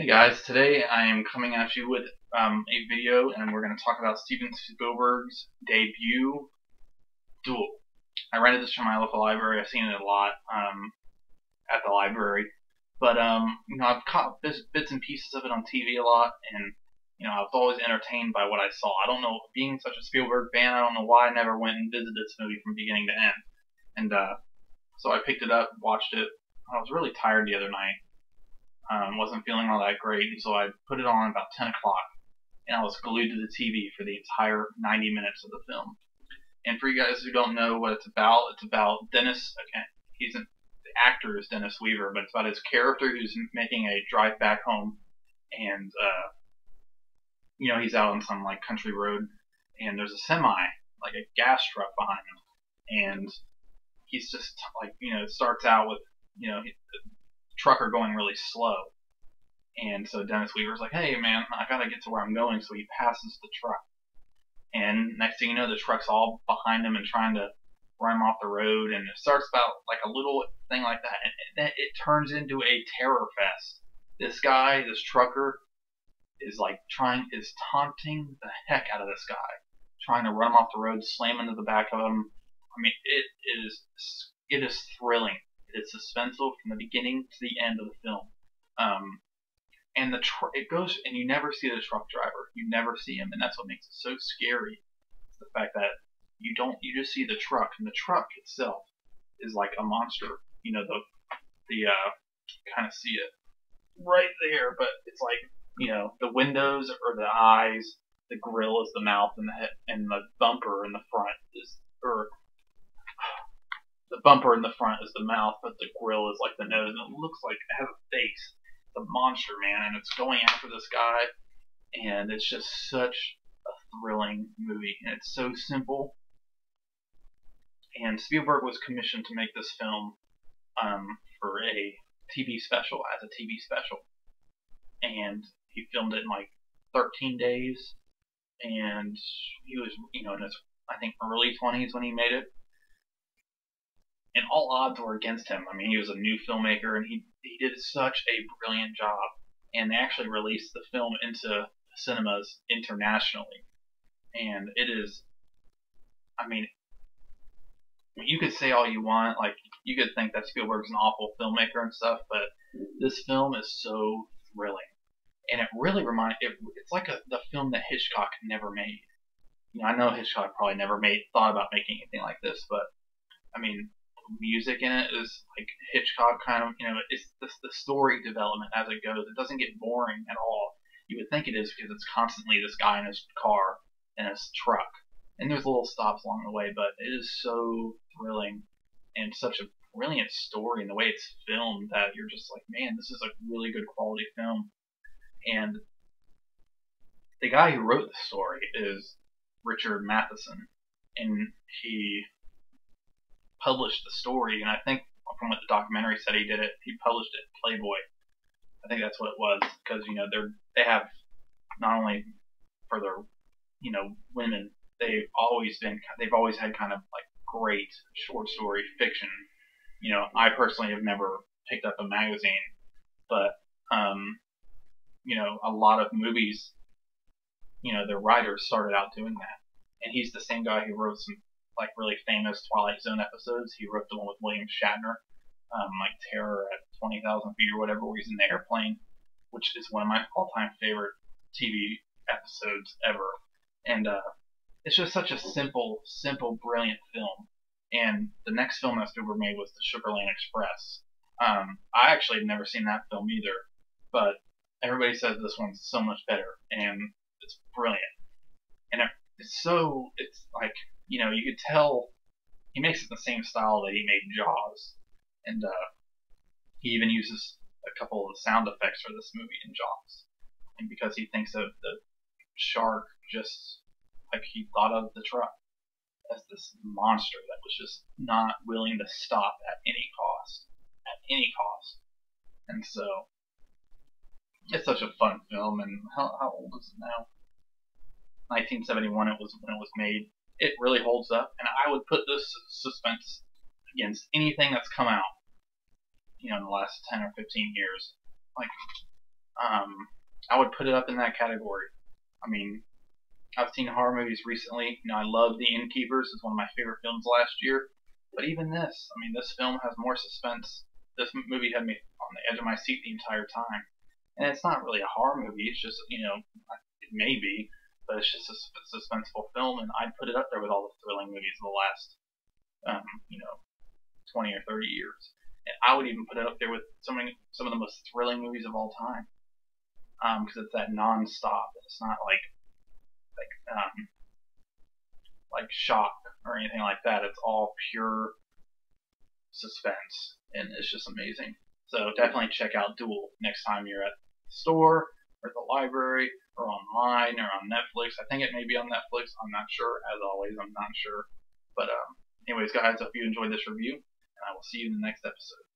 Hey guys, today I am coming at you with a video, and we're going to talk about Steven Spielberg's debut, Duel. I rented this from my local library. I've seen it a lot at the library, but I've caught bits and pieces of it on TV a lot, and I was always entertained by what I saw. I don't know, being such a Spielberg fan, I don't know why I never went and visited this movie from beginning to end. And so I picked it up, watched it. I was really tired the other night. Wasn't feeling all that great, and so I put it on about 10 o'clock, and I was glued to the TV for the entire 90 minutes of the film. And for you guys who don't know what it's about Dennis. Okay, the actor is Dennis Weaver, but it's about his character who's making a drive back home, and he's out on some like country road, and there's a semi, like a gas truck behind him, and he's just like it starts out with the trucker going really slow. And so Dennis Weaver's like, hey man, I gotta get to where I'm going, so he passes the truck. And next thing you know, the truck's all behind him and trying to run him off the road, and it starts about like a little thing like that, and then it turns into a terror fest. This guy, this trucker, is taunting the heck out of this guy, trying to run him off the road, slam into the back of him. I mean, it is thrilling. It is suspenseful from the beginning to the end of the film. And it goes, and you never see the truck driver. You never see him, and that's what makes it so scary. It's the fact that you just see the truck, and the truck itself is like a monster. Kind of see it right there, but it's like the windows are the eyes, the grill is the mouth, and the head, and the bumper in the front is the bumper in the front is the mouth, but the grill is like the nose, and it looks like it has a face. It's a monster, man, and it's going after this guy, and it's just such a thrilling movie, and it's so simple. And Spielberg was commissioned to make this film for a TV special, and he filmed it in like 13 days, and he was, in his, I think, early 20s when he made it. And all odds were against him. I mean, he was a new filmmaker, and he did such a brilliant job. And they actually released the film into cinemas internationally. And it is, I mean, you could say all you want, like, you could think that Spielberg's an awful filmmaker and stuff, but this film is so thrilling. And it really it's like the film that Hitchcock never made. I know Hitchcock probably never thought about making anything like this, but, I mean, music in it is like Hitchcock kind of, it's the story development as it goes. It doesn't get boring at all. You would think it is because it's constantly this guy in his car and his truck, and there's little stops along the way, but it is so thrilling and such a brilliant story, and the way it's filmed that you're just like, man, this is a really good quality film. And the guy who wrote the story is Richard Matheson, and he published the story, and I think from what the documentary said, he published it in Playboy. I think that's what it was, because they have, not only for their women, they've always had kind of like great short story fiction. I personally have never picked up a magazine, but a lot of movies, their writers started out doing that, and he's the same guy who wrote some like really famous Twilight Zone episodes. He wrote the one with William Shatner, like Terror at 20,000 Feet or whatever, where he's in the airplane, which is one of my all-time favorite TV episodes ever. And it's just such a simple, brilliant film. And the next film that Spielberg made was The Sugar Land Express. I actually had never seen that film either, but everybody says this one's so much better, and it's brilliant. And it's like, you could tell he makes it the same style that he made Jaws, and he even uses a couple of sound effects for this movie in Jaws, and because he thinks of the shark just like he thought of the truck as this monster that was just not willing to stop at any cost, and so it's such a fun film. And how old is it now? 1971 it was when it was made. It really holds up, and I would put this suspense against anything that's come out, in the last 10 or 15 years. Like, I would put it up in that category. I mean, I've seen horror movies recently. I love The Innkeepers. It's one of my favorite films last year. But even this, this film has more suspense. This movie had me on the edge of my seat the entire time. And it's not really a horror movie. It's just, it may be, but it's just a suspenseful film, and I'd put it up there with all the thrilling movies of the last, 20 or 30 years. And I would even put it up there with some of the most thrilling movies of all time, because it's that non-stop. It's not like shock or anything like that. It's all pure suspense, and it's just amazing. So definitely check out Duel next time you're at the store or at the library or online or on Netflix. I think it may be on Netflix. I'm not sure. As always, I'm not sure. But anyways, guys, I hope you enjoyed this review, and I will see you in the next episode.